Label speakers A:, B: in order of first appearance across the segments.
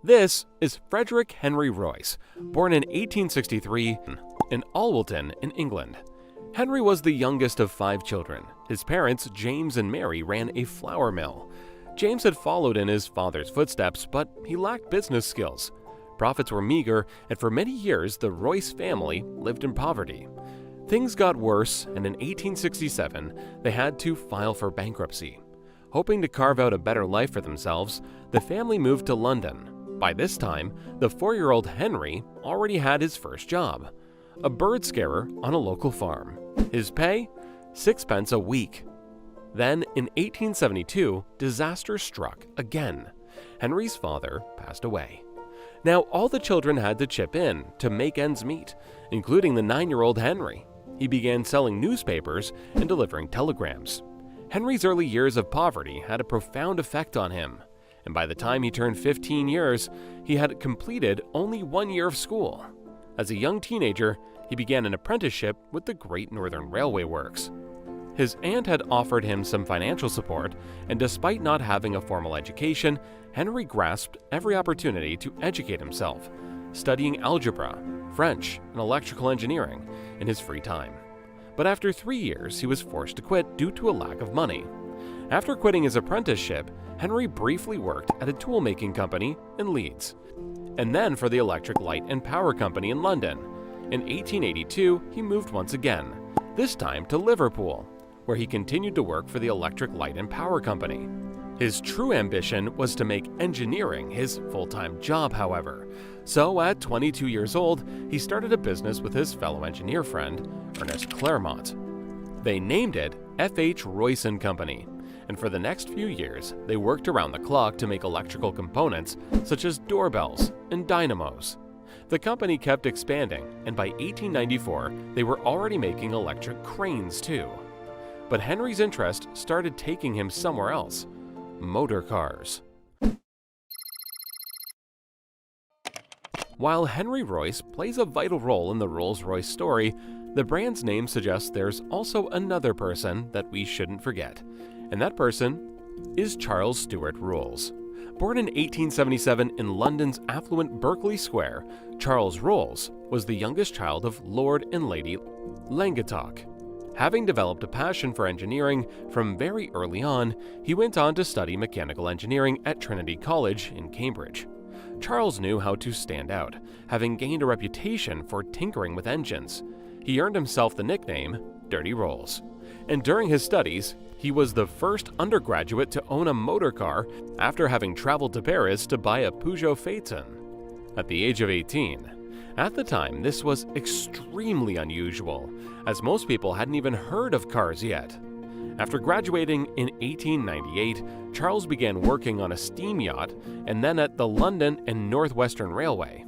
A: This is Frederick Henry Royce, born in 1863 in Alwilton in England. Henry was the youngest of 5 children. His parents, James and Mary, ran a flour mill. James had followed in his father's footsteps, but he lacked business skills. Profits were meager, and for many years the Royce family lived in poverty. Things got worse, and in 1867 they had to file for bankruptcy. Hoping to carve out a better life for themselves, the family moved to London. By this time, the 4-year-old Henry already had his first job, a bird scarer on a local farm. His pay? 6 pence a week. Then, in 1872, disaster struck again. Henry's father passed away. Now, all the children had to chip in to make ends meet, including the 9-year-old Henry. He began selling newspapers and delivering telegrams. Henry's early years of poverty had a profound effect on him, and by the time he turned 15 years, he had completed only 1 year of school. As a young teenager, he began an apprenticeship with the Great Northern Railway Works. His aunt had offered him some financial support, and despite not having a formal education, Henry grasped every opportunity to educate himself, studying algebra, French, and electrical engineering in his free time. But after 3 years, he was forced to quit due to a lack of money. After quitting his apprenticeship, Henry briefly worked at a tool-making company in Leeds, and then for the Electric Light and Power Company in London. In 1882, he moved once again, this time to Liverpool, where he continued to work for the Electric Light and Power Company. His true ambition was to make engineering his full-time job, however. So at 22 years old, he started a business with his fellow engineer friend, Ernest Claremont. They named it F.H. Royce & Company, and for the next few years, they worked around the clock to make electrical components such as doorbells and dynamos. The company kept expanding, and by 1894, they were already making electric cranes too. But Henry's interest started taking him somewhere else: motor cars. While Henry Royce plays a vital role in the Rolls-Royce story, the brand's name suggests there's also another person that we shouldn't forget, and that person is Charles Stuart Rolls. Born in 1877 in London's affluent Berkeley Square, Charles Rolls was the youngest child of Lord and Lady Langattock. Having developed a passion for engineering from very early on, he went on to study mechanical engineering at Trinity College in Cambridge. Charles knew how to stand out, having gained a reputation for tinkering with engines. He earned himself the nickname Dirty Rolls. And during his studies, he was the first undergraduate to own a motor car after having traveled to Paris to buy a Peugeot Phaeton at the age of 18. At the time, this was extremely unusual, as most people hadn't even heard of cars yet. After graduating in 1898, Charles began working on a steam yacht and then at the London and Northwestern Railway.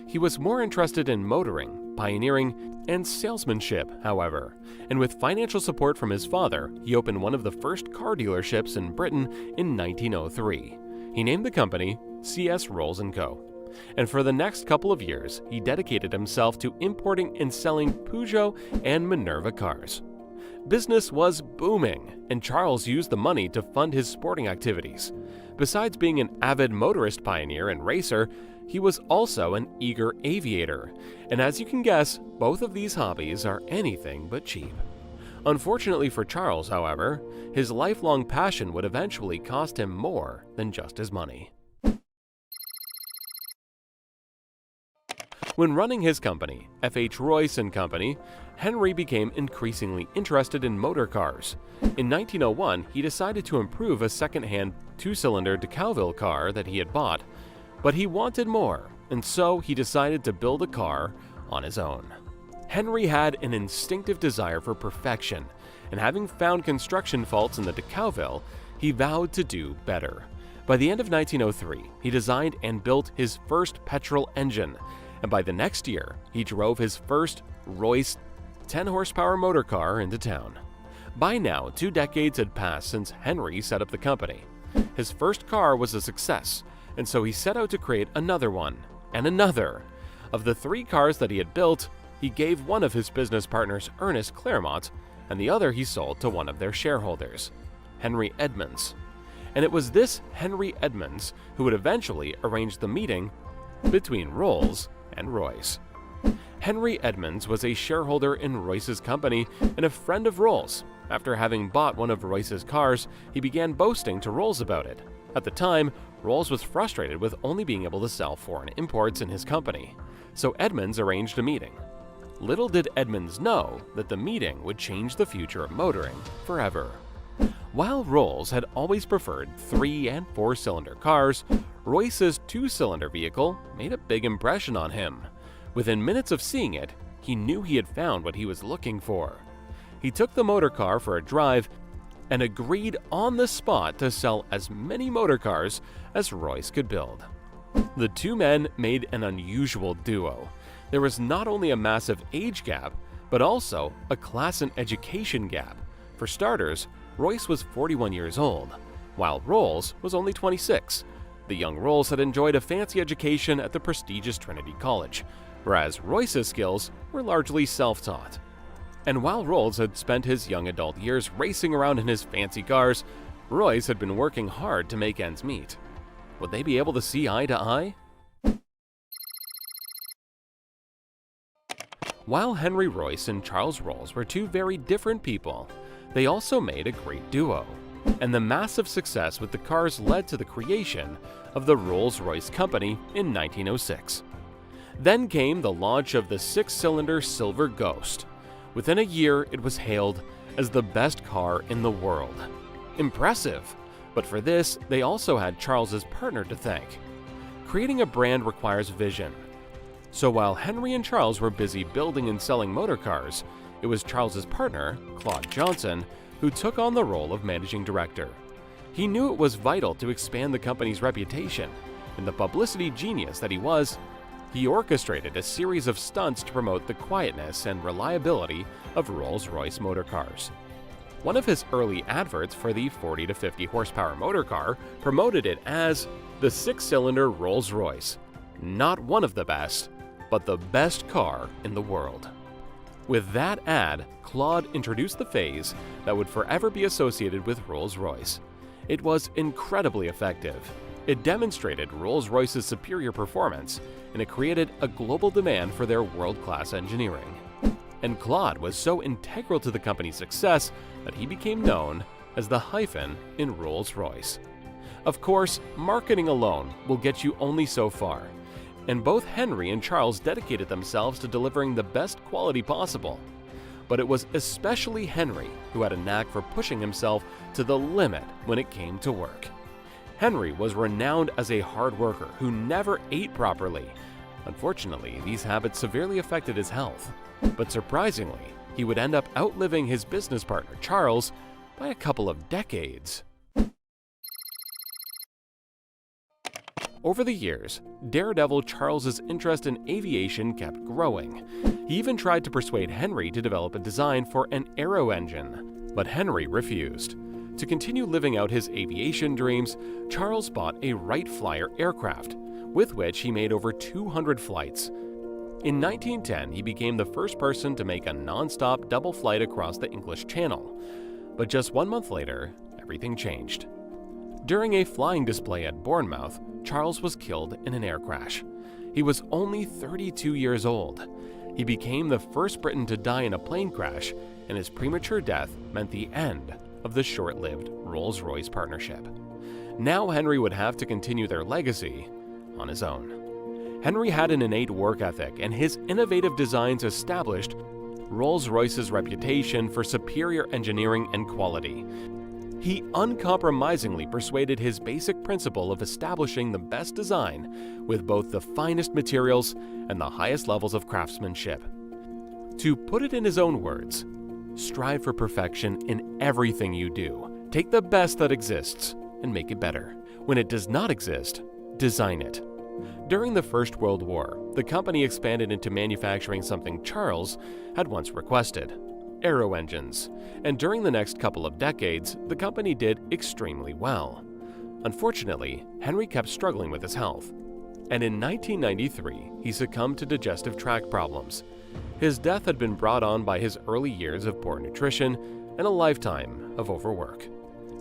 A: He was more interested in motoring, pioneering, and salesmanship, however, and with financial support from his father, he opened one of the first car dealerships in Britain in 1903. He named the company C.S. Rolls & Co. And for the next couple of years, he dedicated himself to importing and selling Peugeot and Minerva cars. Business was booming, and Charles used the money to fund his sporting activities. Besides being an avid motorist pioneer and racer, he was also an eager aviator, and as you can guess, both of these hobbies are anything but cheap. Unfortunately for Charles, however, his lifelong passion would eventually cost him more than just his money. When running his company, F.H. Royce & Company, Henry became increasingly interested in motor cars. In 1901, he decided to improve a second-hand 2-cylinder de Calville car that he had bought, but he wanted more, and so he decided to build a car on his own. Henry had an instinctive desire for perfection, and having found construction faults in the de Calville, he vowed to do better. By the end of 1903, he designed and built his first petrol engine, and by the next year, he drove his first Royce 10-horsepower motor car into town. By now, 2 decades had passed since Henry set up the company. His first car was a success, and so he set out to create another one, and another. Of the 3 cars that he had built, he gave one of his business partners, Ernest Claremont, and the other he sold to one of their shareholders, Henry Edmunds. and it was this Henry Edmunds who would eventually arrange the meeting between Rolls and Royce. Henry Edmunds was a shareholder in Royce's company and a friend of Rolls. After having bought one of Royce's cars, he began boasting to Rolls about it. At the time, Rolls was frustrated with only being able to sell foreign imports in his company, so Edmunds arranged a meeting. Little did Edmunds know that the meeting would change the future of motoring forever. While Rolls had always preferred 3- and 4-cylinder cars, Royce's 2-cylinder vehicle made a big impression on him. Within minutes of seeing it, he knew he had found what he was looking for. He took the motor car for a drive and agreed on the spot to sell as many motor cars as Royce could build. The two men made an unusual duo. There was not only a massive age gap, but also a class and education gap. For starters, Royce was 41 years old, while Rolls was only 26. The young Rolls had enjoyed a fancy education at the prestigious Trinity College, whereas Royce's skills were largely self-taught. And while Rolls had spent his young adult years racing around in his fancy cars, Royce had been working hard to make ends meet. Would they be able to see eye to eye? While Henry Royce and Charles Rolls were two very different people, they also made a great duo, and the massive success with the cars led to the creation of the Rolls-Royce Company in 1906. Then came the launch of the 6-cylinder Silver Ghost. Within a year, it was hailed as the best car in the world. Impressive! But for this, they also had Charles's partner to thank. Creating a brand requires vision. So while Henry and Charles were busy building and selling motor cars, it was Charles's partner, Claude Johnson, who took on the role of managing director. He knew it was vital to expand the company's reputation, and the publicity genius that he was, he orchestrated a series of stunts to promote the quietness and reliability of Rolls-Royce motor cars. One of his early adverts for the 40 to 50 horsepower motor car promoted it as the 6-cylinder Rolls-Royce. Not one of the best, but the best car in the world. With that ad, Claude introduced the phase that would forever be associated with Rolls-Royce. It was incredibly effective. It demonstrated Rolls-Royce's superior performance, and it created a global demand for their world-class engineering. And Claude was so integral to the company's success that he became known as the hyphen in Rolls-Royce. Of course, marketing alone will get you only so far, and both Henry and Charles dedicated themselves to delivering the best quality possible. But it was especially Henry who had a knack for pushing himself to the limit when it came to work. Henry was renowned as a hard worker who never ate properly. Unfortunately, these habits severely affected his health. But surprisingly, he would end up outliving his business partner Charles by a couple of decades. Over the years, daredevil Charles's interest in aviation kept growing. He even tried to persuade Henry to develop a design for an aero engine, but Henry refused. To continue living out his aviation dreams, Charles bought a Wright Flyer aircraft, with which he made over 200 flights. In 1910, he became the first person to make a non-stop double flight across the English Channel. But just 1 month later, everything changed. During a flying display at Bournemouth, Charles was killed in an air crash. He was only 32 years old. He became the first Briton to die in a plane crash, and his premature death meant the end of the short-lived Rolls-Royce partnership. Now Henry would have to continue their legacy on his own. Henry had an innate work ethic, and his innovative designs established Rolls-Royce's reputation for superior engineering and quality. He uncompromisingly persuaded his basic principle of establishing the best design with both the finest materials and the highest levels of craftsmanship. To put it in his own words, strive for perfection in everything you do. Take the best that exists and make it better. When it does not exist, design it. During the First World War, the company expanded into manufacturing something Charles had once requested: aero engines, and during the next couple of decades, the company did extremely well. Unfortunately, Henry kept struggling with his health, and in 1993, he succumbed to digestive tract problems. His death had been brought on by his early years of poor nutrition and a lifetime of overwork.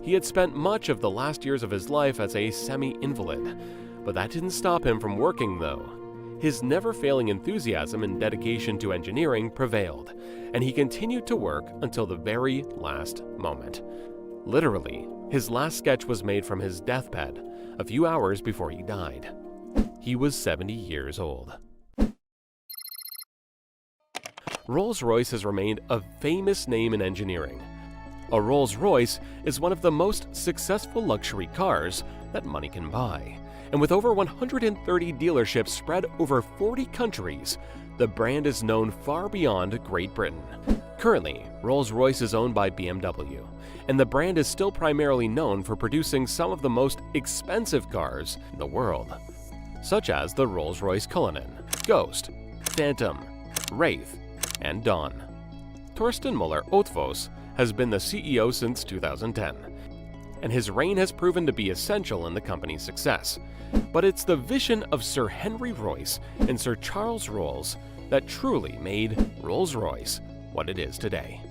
A: He had spent much of the last years of his life as a semi-invalid, but that didn't stop him from working though. His never-failing enthusiasm and dedication to engineering prevailed, and he continued to work until the very last moment. Literally, his last sketch was made from his deathbed a few hours before he died. He was 70 years old. Rolls-Royce has remained a famous name in engineering. A Rolls-Royce is one of the most successful luxury cars that money can buy. And with over 130 dealerships spread over 40 countries, the brand is known far beyond Great Britain. Currently, Rolls-Royce is owned by BMW, and the brand is still primarily known for producing some of the most expensive cars in the world, such as the Rolls-Royce Cullinan, Ghost, Phantom, Wraith, and Dawn. Torsten Müller-Ötvös has been the CEO since 2010, and his reign has proven to be essential in the company's success. But it's the vision of Sir Henry Royce and Sir Charles Rolls that truly made Rolls-Royce what it is today.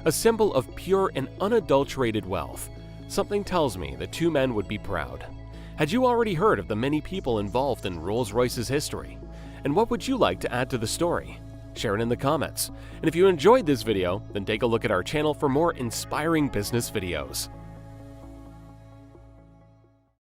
A: A symbol of pure and unadulterated wealth. Something tells me the two men would be proud. Had you already heard of the many people involved in Rolls-Royce's history? And what would you like to add to the story? Share it in the comments. And if you enjoyed this video, then take a look at our channel for more inspiring business videos.